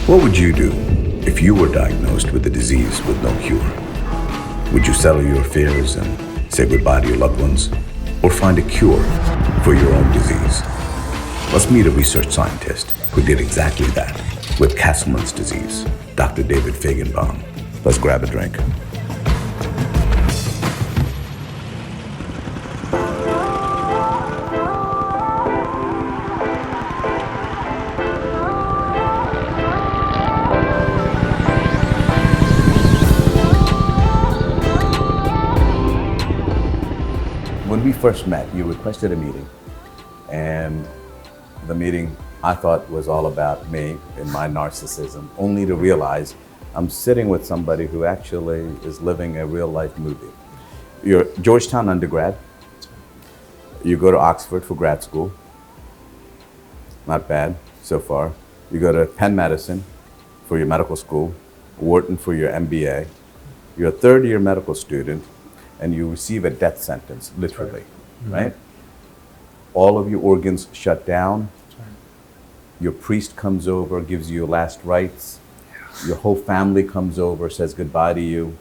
What would you do if you were diagnosed with a disease with no cure? Would you settle your fears and say goodbye to your loved ones? Or find a cure for your own disease? Let's meet a research scientist who did exactly that with Castleman's disease, Dr. David Fajgenbaum. Let's grab a drink. When we first met, you requested a meeting, and the meeting I thought was all about me and my narcissism, only to realize I'm sitting with somebody who actually is living a real life movie. You're Georgetown undergrad, you go to Oxford for grad school, not bad so far. You go to Penn Medicine for your medical school, Wharton for your MBA. You're a third year medical student, and you receive a death sentence, literally, right? All of your organs shut down. Your priest comes over, gives you your last rites. Your whole family comes over, says goodbye to you.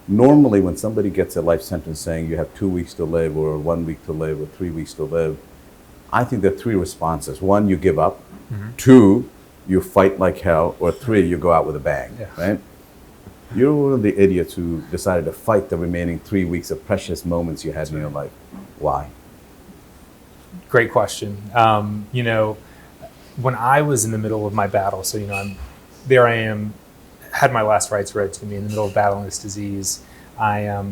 Normally, when somebody gets a life sentence saying you have 2 weeks to live, or 1 week to live, or 3 weeks to live, I think there are three responses. One, you give up. Two, you fight like hell. Or three, you go out with a bang, right? You're one of the idiots who decided to fight the remaining 3 weeks of precious moments you had in your life. Why? Great question. When I was in the middle of my battle, so I am, had my last rites read to me in the middle of battling this disease. I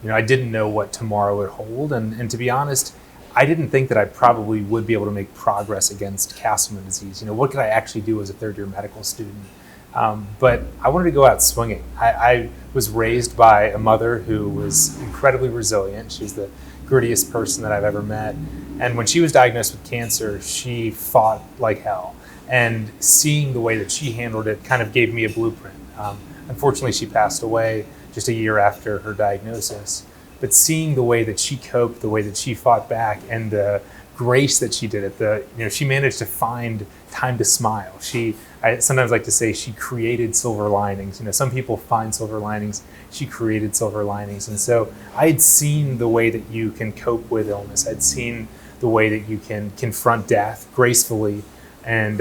didn't know what tomorrow would hold, and to be honest, I didn't think that I probably would be able to make progress against Castleman disease. What could I actually do as a third-year medical student? But I wanted to go out swinging. I was raised by a mother who was incredibly resilient. She's the grittiest person that I've ever met. And when she was diagnosed with cancer, she fought like hell. And seeing the way that she handled it kind of gave me a blueprint. Unfortunately, she passed away just a year after her diagnosis. But seeing the way that she coped, the way that she fought back, and the grace that she did it, she managed to find time to smile. I sometimes like to say she created silver linings. Some people find silver linings. She created silver linings. And so I had seen the way that you can cope with illness. I'd seen the way that you can confront death gracefully and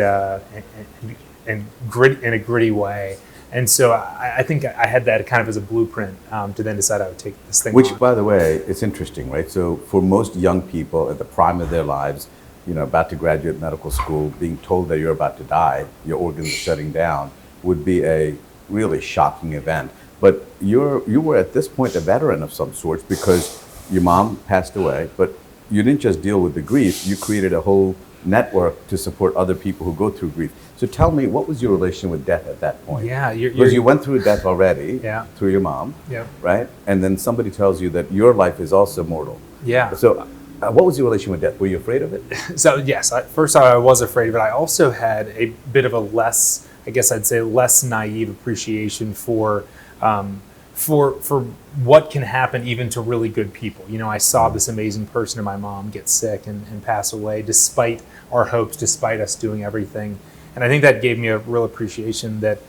grit in a gritty way. And so I think I had that kind of as a blueprint to then decide I would take this thing Which, on. by the way, it's interesting, right? So for most young people at the prime of their lives, about to graduate medical school, being told that you're about to die, your organs are shutting down, would be a really shocking event. But you were at this point a veteran of some sorts because your mom passed away, but you didn't just deal with the grief, you created a whole network to support other people who go through grief. So tell me, what was your relation with death at that point? Yeah, because you went through death already, through your mom, right? And then somebody tells you that your life is also mortal. Yeah. So what was your relation with death? Were you afraid of it? So yes, first I was afraid of it. I also had a bit of a less naive appreciation for what can happen even to really good people. I saw this amazing person in my mom get sick and pass away despite our hopes, despite us doing everything. And I think that gave me a real appreciation that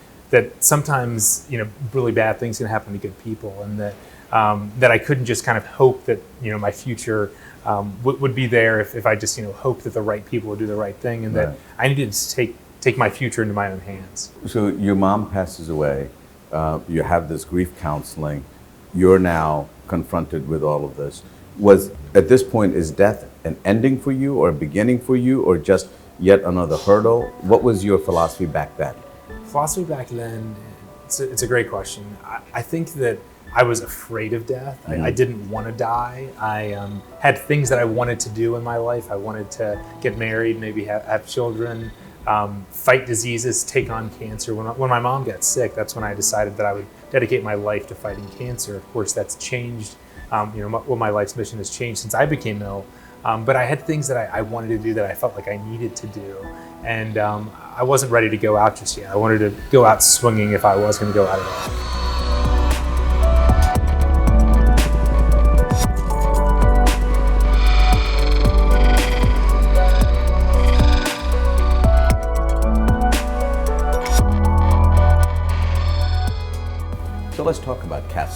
sometimes, really bad things can happen to good people, and that I couldn't just kind of hope that, my future would be there if I just, hoped that the right people would do the right thing, and that I needed to take my future into my own hands. So your mom passes away. You have this grief counseling. You're now confronted with all of this. At this point, is death an ending for you or a beginning for you, or just yet another hurdle? What was your philosophy back then? Philosophy back then, it's a great question. I think that I was afraid of death. I didn't want to die. I had things that I wanted to do in my life. I wanted to get married, maybe have children, fight diseases, take on cancer. When my mom got sick, that's when I decided that I would dedicate my life to fighting cancer. Of course, that's changed. My life's mission has changed since I became ill. But I had things that I wanted to do that I felt like I needed to do. And I wasn't ready to go out just yet. I wanted to go out swinging if I was going to go out at all.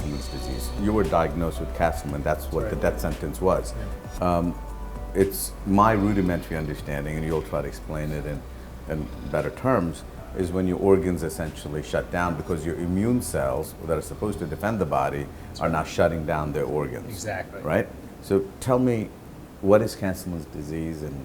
Castleman's disease. You were diagnosed with Castleman. That's what the death sentence was. Yeah. It's my rudimentary understanding, and you'll try to explain it in better terms, is when your organs essentially shut down because your immune cells that are supposed to defend the body are now shutting down their organs. Exactly. Right? So tell me, what is Castleman's disease and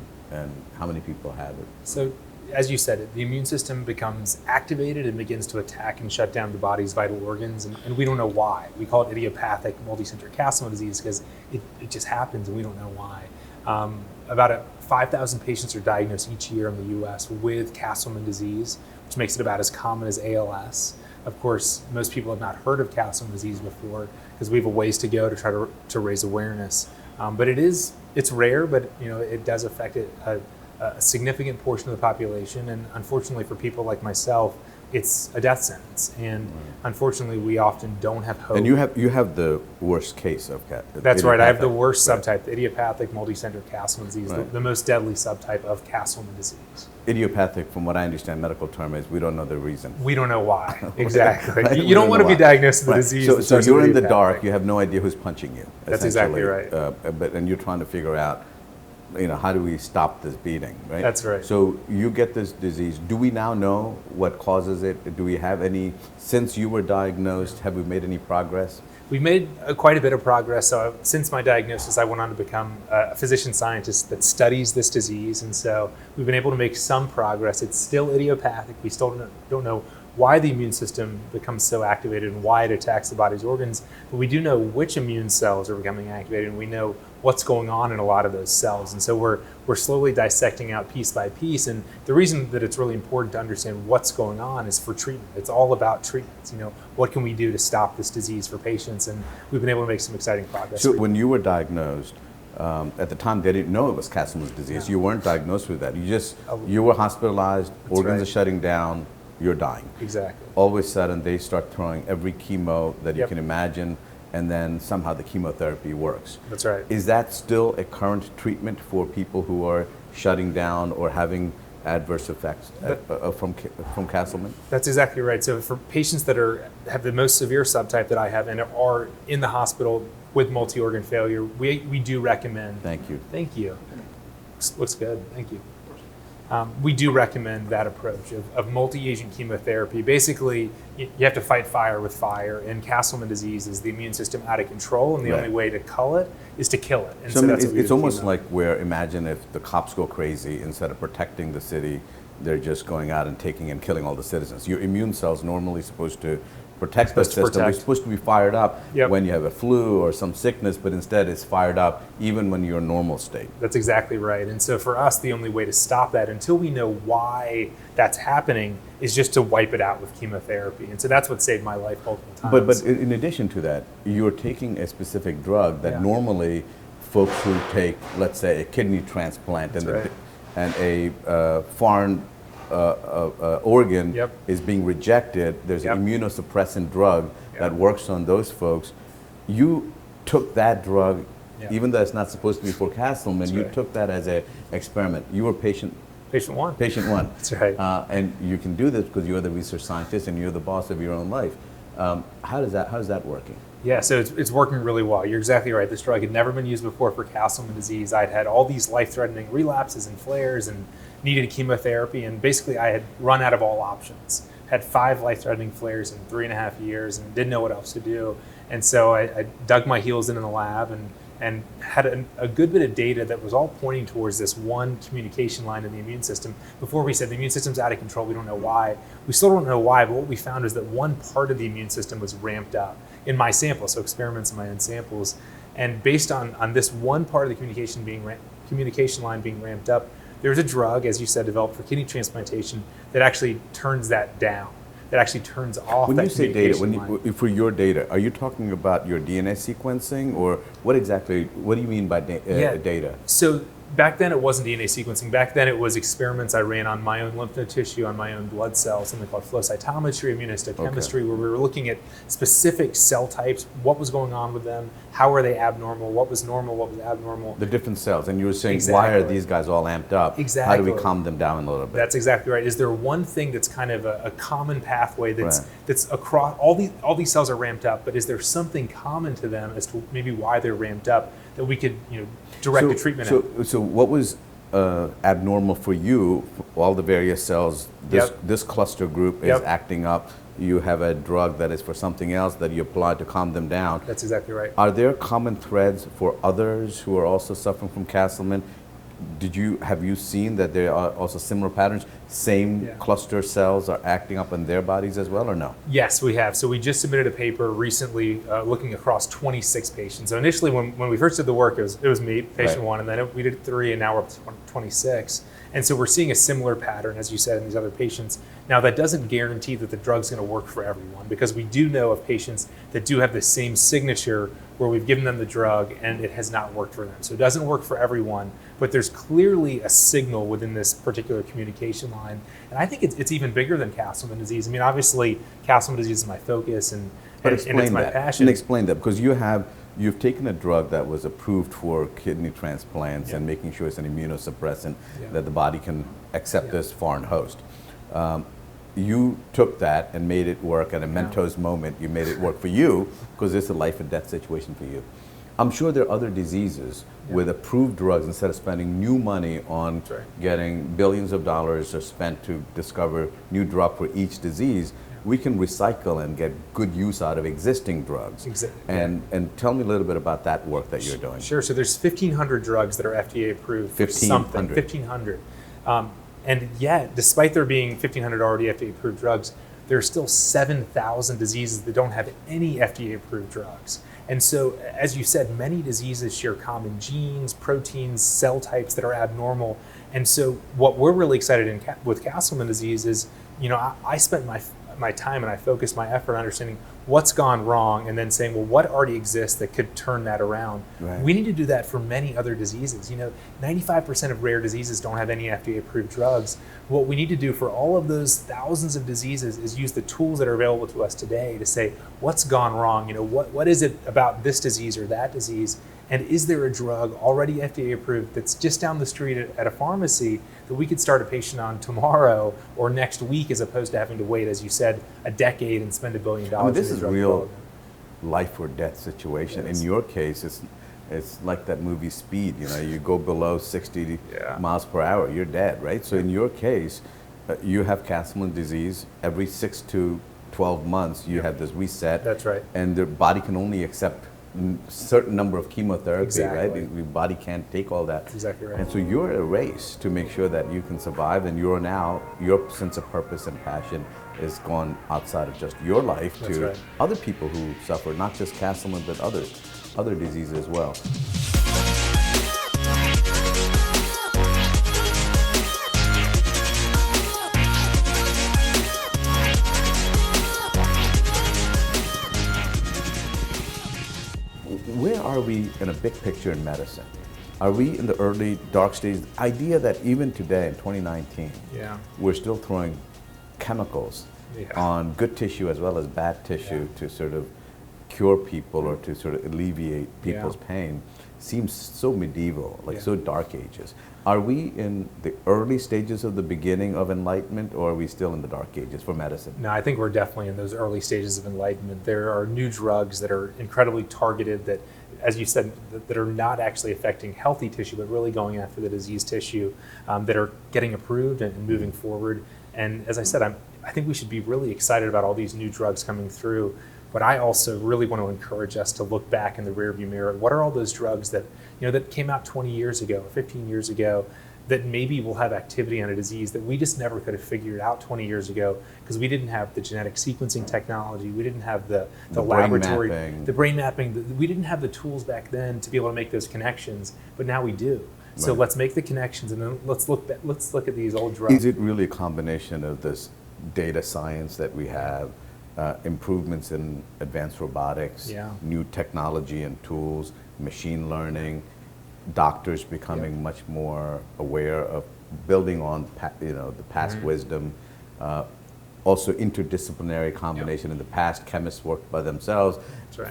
how many people have it? So, as you said, the immune system becomes activated and begins to attack and shut down the body's vital organs, and we don't know why. We call it idiopathic multicentric Castleman disease because it just happens and we don't know why. About 5,000 patients are diagnosed each year in the U.S. with Castleman disease, which makes it about as common as ALS. Of course, most people have not heard of Castleman disease before because we have a ways to go to try to raise awareness. But it's rare, but it does affect a significant portion of the population, and unfortunately for people like myself, it's a death sentence. And unfortunately, we often don't have hope. And you have the worst case of That's right. I have the worst subtype, the idiopathic multicentric Castleman disease, the most deadly subtype of Castleman disease. Idiopathic, from what I understand, medical term is we don't know the reason. We don't know why. Exactly. Right? You don't want to be diagnosed with a disease. So you're in the dark. You have no idea who's punching you. That's exactly right. And you're trying to figure out, how do we stop this beating, right? That's right. So you get this disease. Do we now know what causes it? Do we have any, since you were diagnosed, have we made any progress? We've made quite a bit of progress. So since my diagnosis, I went on to become a physician scientist that studies this disease. And so we've been able to make some progress. It's still idiopathic. We still don't know why the immune system becomes so activated and why it attacks the body's organs. But we do know which immune cells are becoming activated, and we know what's going on in a lot of those cells. And so we're slowly dissecting out piece by piece. And the reason that it's really important to understand what's going on is for treatment. It's all about treatments. What can we do to stop this disease for patients? And we've been able to make some exciting progress. So when you were diagnosed, at the time they didn't know it was Castleman's disease. Yeah. You weren't diagnosed with that. You were hospitalized, organs are shutting down, you're dying. Exactly. All of a sudden they start throwing every chemo that you can imagine, and then somehow the chemotherapy works. That's right. Is that still a current treatment for people who are shutting down or having adverse effects from Castleman? That's exactly right. So for patients that have the most severe subtype that I have and are in the hospital with multi-organ failure, we do recommend. Thank you. Thank you. Looks good. Thank you. We do recommend that approach of multi-agent chemotherapy. Basically, you have to fight fire with fire. And Castleman disease is the immune system out of control, and the only way to cull it is to kill it. And so that's what it's almost like where, imagine if the cops go crazy, instead of protecting the city, they're just going out and taking and killing all the citizens. Your immune cells normally supposed to protect the system. They're supposed to be fired up when you have a flu or some sickness, but instead it's fired up even when you're in normal state. That's exactly right. And so for us, the only way to stop that, until we know why that's happening, is just to wipe it out with chemotherapy. And so that's what saved my life multiple times. But in addition to that, you're taking a specific drug that normally folks who take, let's say, a kidney transplant and a foreign organ is being rejected, there's an immunosuppressant drug that works on those folks. You took that drug, even though it's not supposed to be for Castleman, you took that as an experiment. You were patient one. That's right. And you can do this because you're the research scientist and you're the boss of your own life. How's that working? Yeah, so it's working really well. You're exactly right. This drug had never been used before for Castleman disease. I'd had all these life-threatening relapses and flares and needed chemotherapy, and basically I had run out of all options. Had 5 life-threatening flares in 3.5 years and didn't know what else to do. And so I dug my heels in the lab and had a good bit of data that was all pointing towards this one communication line in the immune system. Before we said the immune system's out of control, we don't know why. We still don't know why, but what we found is that one part of the immune system was ramped up in my sample, so experiments in my own samples. And based on this one part of the communication line being ramped up, there's a drug, as you said, developed for kidney transplantation that actually turns that down, that actually turns off when that you say data, line. For your data, are you talking about your DNA sequencing, or what do you mean by data? So back then it wasn't DNA sequencing. Back then it was experiments I ran on my own lymph node tissue, on my own blood cells, something called flow cytometry, immunohistochemistry, where we were looking at specific cell types, what was going on with them, how are they abnormal, what was normal, what was abnormal. The different cells. And you were saying, why are these guys all amped up? Exactly. How do we calm them down a little bit? That's exactly right. Is there one thing that's kind of a common pathway that's across all these cells are ramped up, but is there something common to them as to maybe why they're ramped up that we could direct the treatment at? So what was abnormal for you? All the various cells, this cluster group is acting up. You have a drug that is for something else that you apply to calm them down. That's exactly right. Are there common threads for others who are also suffering from Castleman? Have you seen that there are also similar patterns? Same cluster cells are acting up in their bodies as well, or no? Yes, we have. So we just submitted a paper recently looking across 26 patients. So initially, when we first did the work, it was me, patient one, and then we did 3, and now we're up to 26. And so we're seeing a similar pattern, as you said, in these other patients. Now, that doesn't guarantee that the drug's going to work for everyone, because we do know of patients that do have the same signature where we've given them the drug and it has not worked for them. So it doesn't work for everyone, but there's clearly a signal within this particular communication line. And I think it's even bigger than Castleman disease. I mean, obviously, Castleman disease is my focus and it's my passion. And explain that, because you've taken a drug that was approved for kidney transplants and making sure it's an immunosuppressant that the body can accept this foreign host. You took that and made it work at a Mentos moment. You made it work for you because it's a life and death situation for you. I'm sure there are other diseases with approved drugs. Instead of spending new money on getting billions of dollars are spent to discover new drug for each disease, we can recycle and get good use out of existing drugs. Exactly. And tell me a little bit about that work that you're doing. Sure. So there's 1,500 drugs that are FDA approved for something. 1,500. And yet, despite there being 1,500 already FDA approved drugs, there are still 7,000 diseases that don't have any FDA approved drugs. And so, as you said, many diseases share common genes, proteins, cell types that are abnormal. And so what we're really excited with Castleman disease is, I spent my time and I focused my effort on understanding what's gone wrong and then saying, well, what already exists that could turn that around? Right. We need to do that for many other diseases. 95% of rare diseases don't have any FDA-approved drugs. What we need to do for all of those thousands of diseases is use the tools that are available to us today to say, what's gone wrong? What is it about this disease or that disease? And is there a drug already FDA approved that's just down the street at a pharmacy that we could start a patient on tomorrow or next week, as opposed to having to wait, as you said, a decade and spend $1 billion? I mean, this is real life or death situation. In your case, it's like that movie Speed. You go below 60 miles per hour, you're dead, right? So in your case, you have Castleman disease. Every 6 to 12 months, you have this reset. That's right. And the body can only accept certain number of chemotherapy, right? The body can't take all that. That's exactly right. And so you're in a race to make sure that you can survive, and your sense of purpose and passion is gone outside of just your life to other people who suffer, not just Castleman, but other diseases as well. Where are we in a big picture in medicine? Are we in the early dark stages? The idea that even today in 2019, we're still throwing chemicals on good tissue as well as bad tissue to sort of cure people or to sort of alleviate people's pain seems so medieval, so dark ages. Are we in the early stages of the beginning of enlightenment, or are we still in the dark ages for medicine? No, I think we're definitely in those early stages of enlightenment. There are new drugs that are incredibly targeted that, as you said, that are not actually affecting healthy tissue, but really going after the diseased tissue, that are getting approved and moving forward. And as I said, I think we should be really excited about all these new drugs coming through. But I also really want to encourage us to look back in the rearview mirror. What are all those drugs that that came out 20 years ago, 15 years ago, that maybe will have activity on a disease that we just never could have figured out 20 years ago because we didn't have the genetic sequencing technology, we didn't have the laboratory, the brain mapping, we didn't have the tools back then to be able to make those connections, but now we do. So let's make the connections, and then let's look at these old drugs. Is it really a combination of this data science that we have, improvements in advanced robotics, new technology and tools, machine learning, doctors becoming much more aware of building on the past wisdom. Also interdisciplinary combination. In the past, chemists worked by themselves,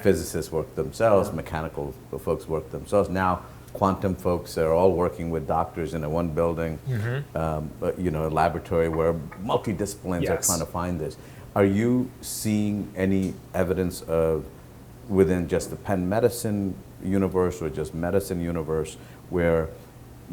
physicists worked themselves, mechanical folks worked themselves. Now quantum folks are all working with doctors in one building, a laboratory where multidisciplines are trying to find this. Are you seeing any evidence of, within just the Penn medicine universe or just medicine universe, where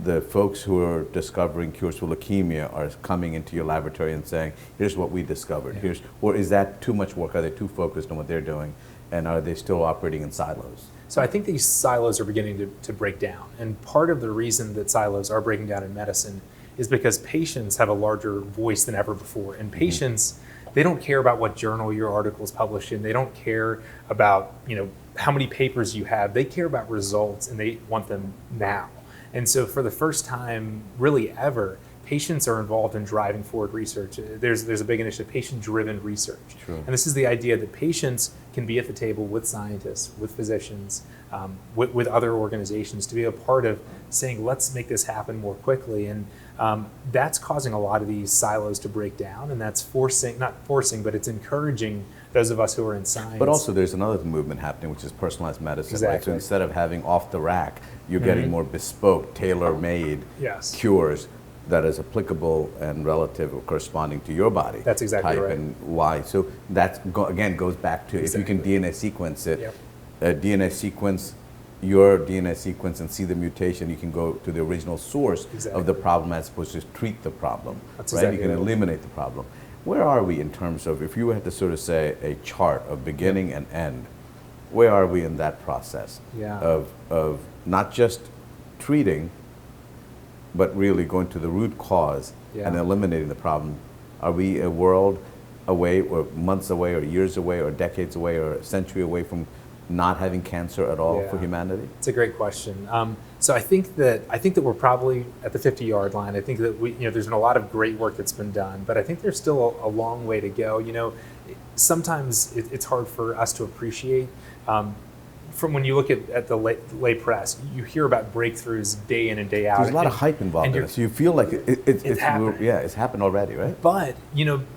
the folks who are discovering cures for leukemia are coming into your laboratory and saying, here's what we discovered, or is that too much work? Are they too focused on what they're doing, and are they still operating in silos? So I think these silos are beginning to break down. And part of the reason that silos are breaking down in medicine is because patients have a larger voice than ever before. And patients, they don't care about what journal your article is published in. They don't care about, how many papers you have. They care about results, and they want them now. And so for the first time, really ever, patients are involved in driving forward research. There's a big initiative, patient-driven research. True. And this is the idea that patients can be at the table with scientists, with physicians, with other organizations to be a part of saying, let's make this happen more quickly. And that's causing a lot of these silos to break down, and that's not forcing, but it's encouraging those of us who are in science. But also there's another movement happening, which is personalized medicine. Exactly. Right? So instead of having off the rack, you're getting more bespoke, tailor-made cures that is applicable and relative or corresponding to your body. That's exactly type right. And why. So that again goes back to if you can DNA sequence it, DNA sequence your DNA sequence and see the mutation, you can go to the original source of the problem as opposed to treat the problem. That's right? Exactly you can eliminate the problem. Where are we in terms of, if you had to sort of say a chart of beginning and end, where are we in that process of not just treating, but really going to the root cause and eliminating the problem? Are we a world away, or months away, or years away, or decades away, or a century away from not having cancer at all for humanity? It's a great question. So I think that we're probably at the 50-yard line. I think that there's been a lot of great work that's been done, but I think there's still a long way to go. Sometimes it's hard for us to appreciate. From when you look at the lay press, you hear about breakthroughs day in and day out. There's a lot of hype involved in it, so you feel like it's happening. It's happened already, right? But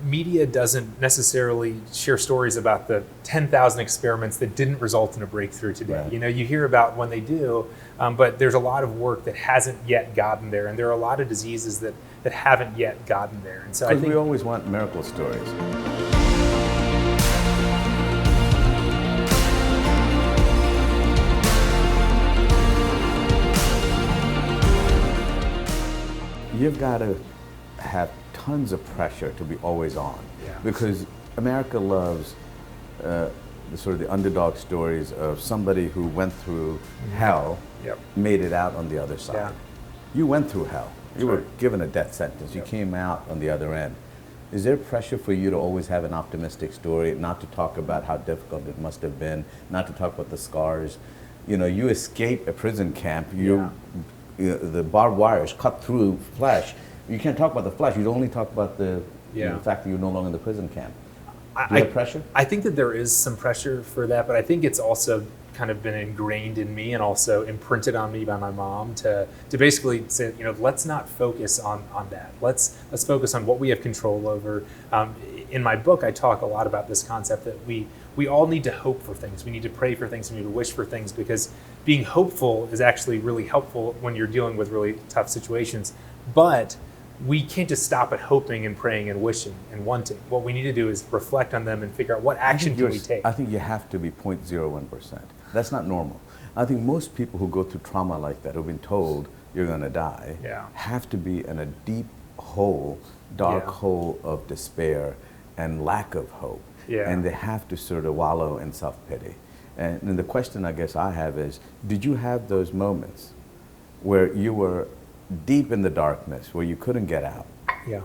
media doesn't necessarily share stories about the 10,000 experiments that didn't result in a breakthrough today. Right. You hear about when they do, but there's a lot of work that hasn't yet gotten there, and there are a lot of diseases that haven't yet gotten there. And so I think we always want miracle stories. You've got to have tons of pressure to be always on, because America loves the sort of the underdog stories of somebody who went through hell, made it out on the other side. Yeah. You went through hell. You were given a death sentence. You came out on the other end. Is there pressure for you to always have an optimistic story, not to talk about how difficult it must have been, not to talk about the scars? You escape a prison camp. The barbed wire is cut through flesh. You can't talk about the flesh. You only talk about the fact that you're no longer in the prison camp. Do you have pressure? I think that there is some pressure for that, but I think it's also kind of been ingrained in me and also imprinted on me by my mom to basically say, let's not focus on that. Let's focus on what we have control over. In my book, I talk a lot about this concept that we all need to hope for things. We need to pray for things. We need to wish for things, because being hopeful is actually really helpful when you're dealing with really tough situations. But we can't just stop at hoping and praying and wishing and wanting. What we need to do is reflect on them and figure out what action can we take. I think you have to be 0.01%. That's not normal. I think most people who go through trauma like that, who've been told you're going to die, have to be in a deep hole, dark hole of despair and lack of hope. And they have to sort of wallow in self-pity. And the question I guess I have is, did you have those moments where you were deep in the darkness, where you couldn't get out? Yeah,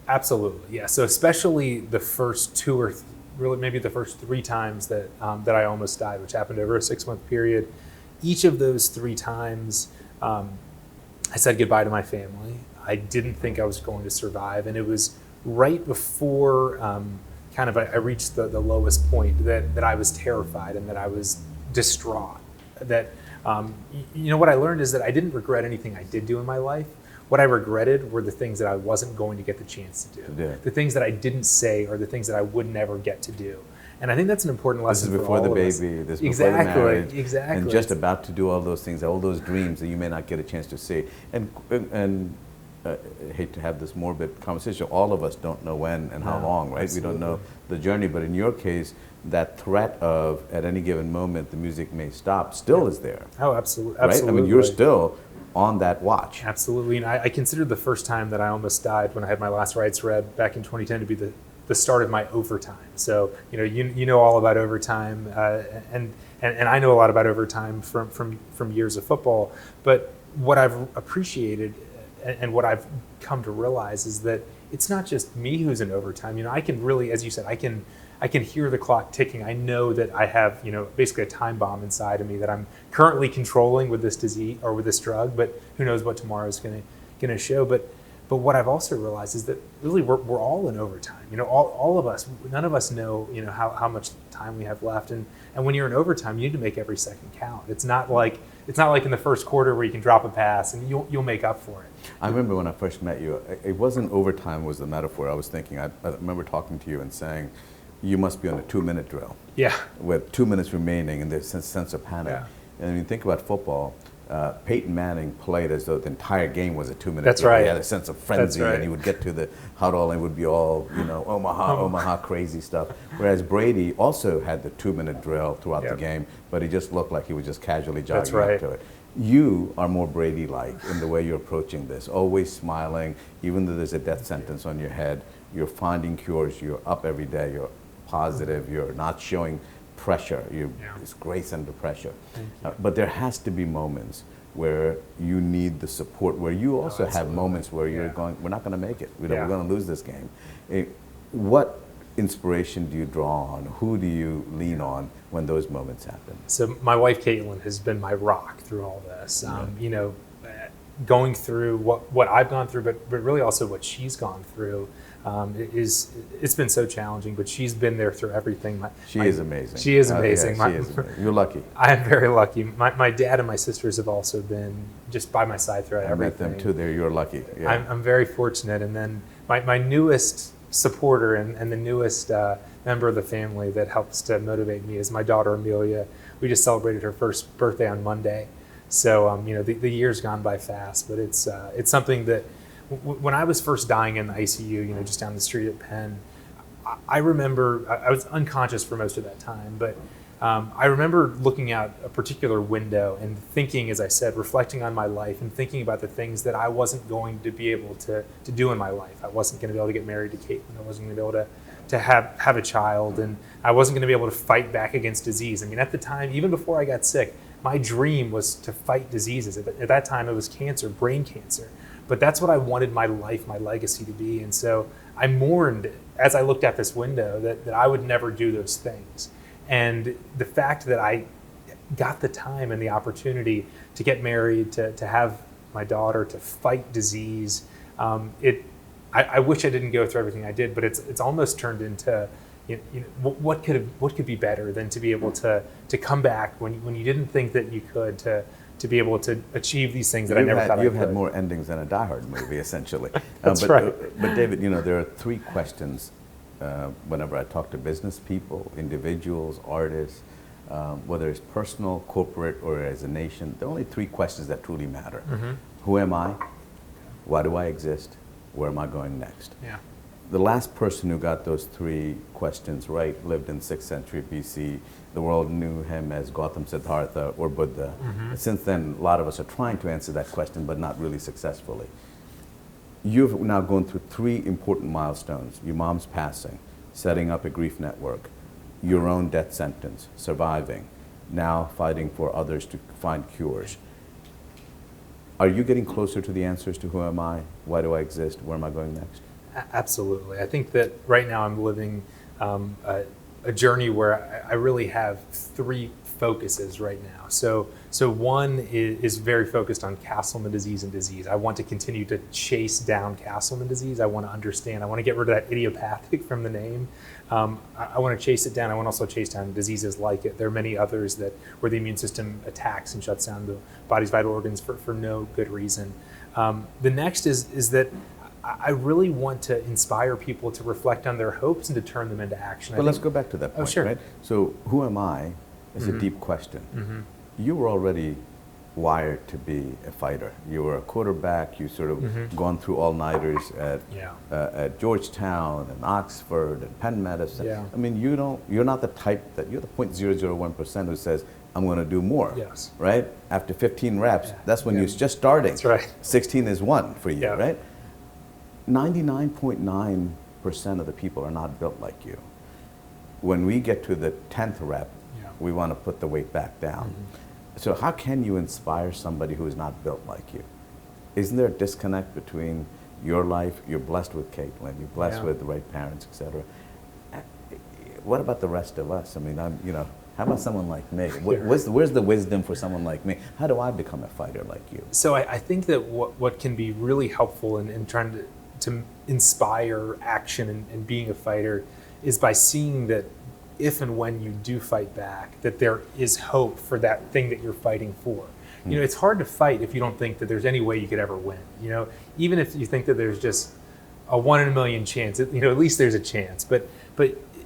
absolutely. Yeah. So especially the first two or really maybe the first three times that I almost died, which happened over a 6-month period. Each of those 3 times, I said goodbye to my family. I didn't think I was going to survive, and it was right before I reached the lowest point that I was terrified and that I was distraught. That What I learned is that I didn't regret anything I did do in my life. What I regretted were the things that I wasn't going to get the chance to do. Yeah. The things that I didn't say, or the things that I would never get to do. And I think that's an important lesson This is for all before the of us. baby, this is before the marriage, Exactly. and just about to do all those things, all those dreams that you may not get a chance to see. And I hate to have this morbid conversation. All of us don't know when and how long, right? Absolutely. We don't know the journey, but in your case, that threat of at any given moment the music may stop still is there. Oh, absolutely. Right? I mean, you're still on that watch. Absolutely. And I considered the first time that I almost died when I had my last rites read back in 2010 to be the start of my overtime. So, you know all about overtime, and I know a lot about overtime from years of football. But what I've appreciated and what I've come to realize is that it's not just me who's in overtime. I can really, as you said, I can hear the clock ticking. I know that I have, basically a time bomb inside of me that I'm currently controlling with this disease or with this drug, but who knows what tomorrow is going to show. But what I've also realized is that really we're all in overtime. All of us, none of us know, how much time we have left. And when you're in overtime, you need to make every second count. It's not like in the first quarter where you can drop a pass and you'll make up for it. I remember when I first met you, it wasn't overtime was the metaphor I was thinking. I remember talking to you and saying, you must be on a 2-minute drill. Yeah. With 2 minutes remaining and there's a sense of panic. Yeah. And when you think about football, Peyton Manning played as though the entire game was a 2-minute That's drill. right. He had a sense of frenzy, and he would get to the huddle and it would be all, Omaha crazy stuff. Whereas Brady also had the 2-minute drill throughout the game, but he just looked like he was just casually jogging up to it. You are more Brady-like in the way you're approaching this, always smiling, even though there's a death sentence on your head. You're finding cures, you're up every day, you're positive, you're not showing pressure, it's grace under pressure. But there has to be moments where you need the support, where you also have moments where you're going, we're not going to make it, we're going to lose this game. What inspiration do you draw on? Who do you lean on when those moments happen? So my wife, Caitlin, has been my rock through all this. Going through what I've gone through, but really also what she's gone through. It's been so challenging, but she's been there through everything. She is amazing. She is amazing. She is amazing. You're lucky. I am very lucky. My dad and my sisters have also been just by my side throughout everything. I met them too. You're lucky. Yeah. I'm very fortunate. And then my newest supporter and the newest member of the family that helps to motivate me is my daughter Amelia. We just celebrated her first birthday on Monday, so the year's gone by fast. But it's something that when I was first dying in the ICU, just down the street at Penn, I remember I was unconscious for most of that time, but I remember looking out a particular window and thinking, as I said, reflecting on my life and thinking about the things that I wasn't going to be able to do in my life. I wasn't going to be able to get married to Caitlin. I wasn't going to be able to have a child, and I wasn't going to be able to fight back against disease. I mean, at the time, even before I got sick, my dream was to fight diseases. At that time, it was cancer, brain cancer. But that's what I wanted my life, my legacy to be. And so I mourned as I looked out this window that I would never do those things. And the fact that I got the time and the opportunity to get married, to have my daughter, to fight disease, I wish I didn't go through everything I did, but it's almost turned into, what could be better than to be able to come back when you didn't think that you could, to be able to achieve these things that I never thought I could. You've had more endings than a Die Hard movie, essentially. That's right. But David, there are 3 questions whenever I talk to business people, individuals, artists, whether it's personal, corporate, or as a nation. There are only 3 questions that truly matter. Mm-hmm. Who am I? Why do I exist? Where am I going next? Yeah. The last person who got those 3 questions right lived in 6th century BC. The world knew him as Gautam Siddhartha or Buddha. Mm-hmm. Since then, a lot of us are trying to answer that question, but not really successfully. You've now gone through 3 important milestones: your mom's passing, setting up a grief network, your own death sentence, surviving, now fighting for others to find cures. Are you getting closer to the answers to who am I, why do I exist, where am I going next? Absolutely. I think that right now I'm living a journey where I really have 3 focus is right now. So one is very focused on Castleman disease and disease. I want to continue to chase down Castleman disease. I want to understand. I want to get rid of that idiopathic from the name. I want to chase it down. I want to also chase down diseases like it. There are many others where the immune system attacks and shuts down the body's vital organs for no good reason. The next is that I really want to inspire people to reflect on their hopes and to turn them into action. Well, let's go back to that point, sure. right? So who am I is a deep question. You were already wired to be a fighter. You were a quarterback. You sort of gone through all-nighters at Georgetown and Oxford and Penn Medicine. Yeah. I mean, you're not the type you're the 0.001% who says, I'm going to do more, yes. right? After 15 reps, that's when you're just starting. That's right. 16 is one for you, Yeah. right? 99.9% of the people are not built like you. When we get to the 10th rep, we want to put the weight back down. So how can you inspire somebody who is not built like you? Isn't there a disconnect between your life, you're blessed with Caitlin, you're blessed with the right parents, et cetera. What about the rest of us? I mean, how about someone like me? Where's the wisdom for someone like me? How do I become a fighter like you? So I think that what can be really helpful in trying to inspire action and being a fighter is by seeing that if and when you do fight back, that there is hope for that thing that you're fighting for. You know, it's hard to fight if you don't think that there's any way you could ever win. You know, even if you think that there's just a 1 in a million chance, at least there's a chance. But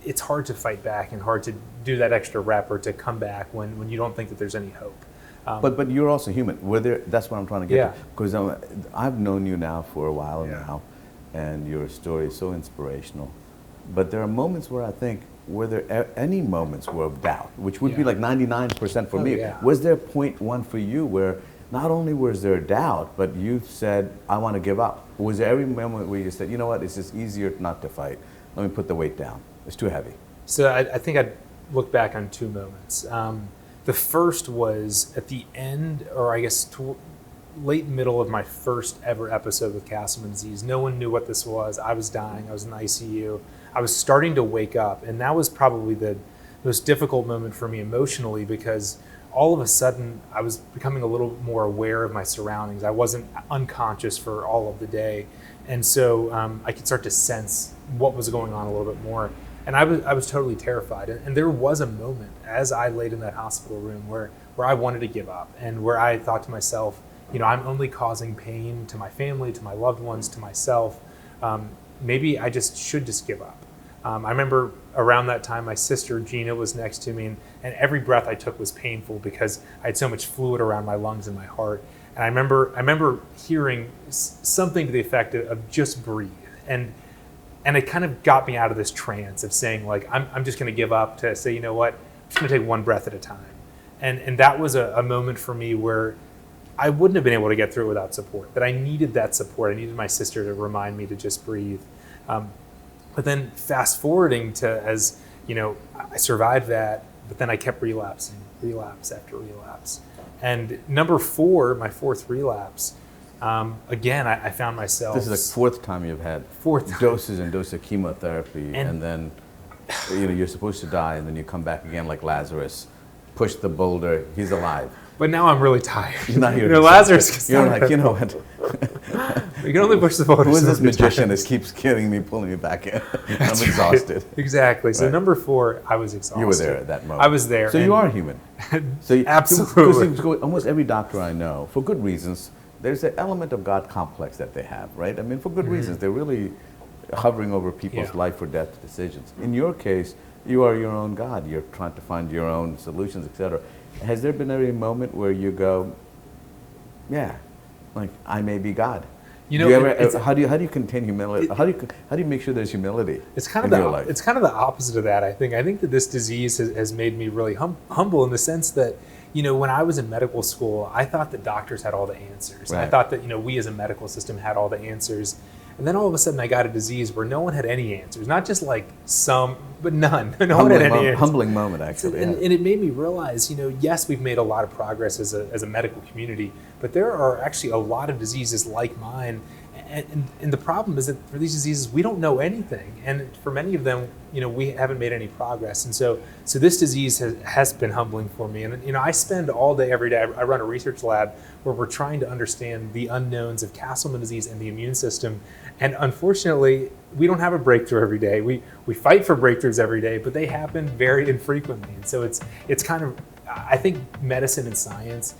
it's hard to fight back and hard to do that extra rep or to come back when you don't think that there's any hope. But you're also human. That's what I'm trying to get to. Because I've known you now for a while now, and your story is so inspirational. But there are moments where I think, were there any moments were of doubt, which would be like 99% for me? Yeah. Was there 0.1 for you where not only was there doubt, but you said, I want to give up? Was there every moment where you said, you know what, it's just easier not to fight. Let me put the weight down. It's too heavy. So I think I'd look back on 2 moments. The first was at the end, or I guess late middle of my first ever episode with Castleman Disease. No one knew what this was. I was dying. I was in the ICU. I was starting to wake up, and that was probably the most difficult moment for me emotionally, because all of a sudden I was becoming a little more aware of my surroundings. I wasn't unconscious for all of the day, and so I could start to sense what was going on a little bit more. And I was totally terrified. And there was a moment as I laid in that hospital room where I wanted to give up, and where I thought to myself, I'm only causing pain to my family, to my loved ones, to myself. Maybe I should just give up. I remember around that time, my sister Gina was next to me, and every breath I took was painful because I had so much fluid around my lungs and my heart. And I remember hearing something to the effect of just breathe. And it kind of got me out of this trance of saying, like, I'm just going to give up, to say, you know what, I'm just going to take one breath at a time. And that was a moment for me where I wouldn't have been able to get through it without support, that I needed that support. I needed my sister to remind me to just breathe. But then fast forwarding to, as I survived that, but then I kept relapsing, relapse after relapse. And number 4, my 4th relapse, again, I found myself... This is the 4th time you've had doses and doses of chemotherapy, and then you're supposed to die, and then you come back again like Lazarus, push the boulder, he's alive. But now I'm really tired. You're not here. Lazarus. You're like, you know what? You can only push the boulder. Who is this magician that keeps killing me, pulling me back in? I'm exhausted. Exactly. So Right. number 4, I was exhausted. You were there at that moment. I was there. So you are human. So Absolutely. because almost every doctor I know, for good reasons, there's an element of God complex that they have, right? I mean, for good reasons. They're really hovering over people's life or death decisions. In your case, you are your own God. You're trying to find your own solutions, etc. Has there been any moment where you go, yeah, like I may be God? How do you contain humility? How do you make sure there's humility? It's kind of the opposite of that. I think that this disease has made me really humble in the sense that, when I was in medical school, I thought that doctors had all the answers. Right. I thought that we as a medical system had all the answers. And then all of a sudden I got a disease where no one had any answers. Not just like some, but none. No one had any answers. Humbling moment, actually. And it made me realize, yes, we've made a lot of progress as a medical community, but there are actually a lot of diseases like mine. And the problem is that for these diseases, we don't know anything. And for many of them, we haven't made any progress. And so this disease has been humbling for me. And, I spend all day, every day, I run a research lab where we're trying to understand the unknowns of Castleman disease and the immune system. And unfortunately, we don't have a breakthrough every day. We fight for breakthroughs every day, but they happen very infrequently. And so it's kind of, I think medicine and science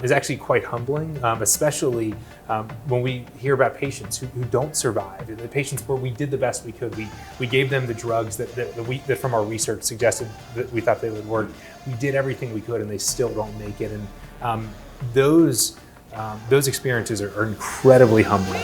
is actually quite humbling, especially when we hear about patients who don't survive. The patients where we did the best we could. We gave them the drugs that from our research suggested that we thought they would work. We did everything we could, and they still don't make it. And those experiences are incredibly humbling.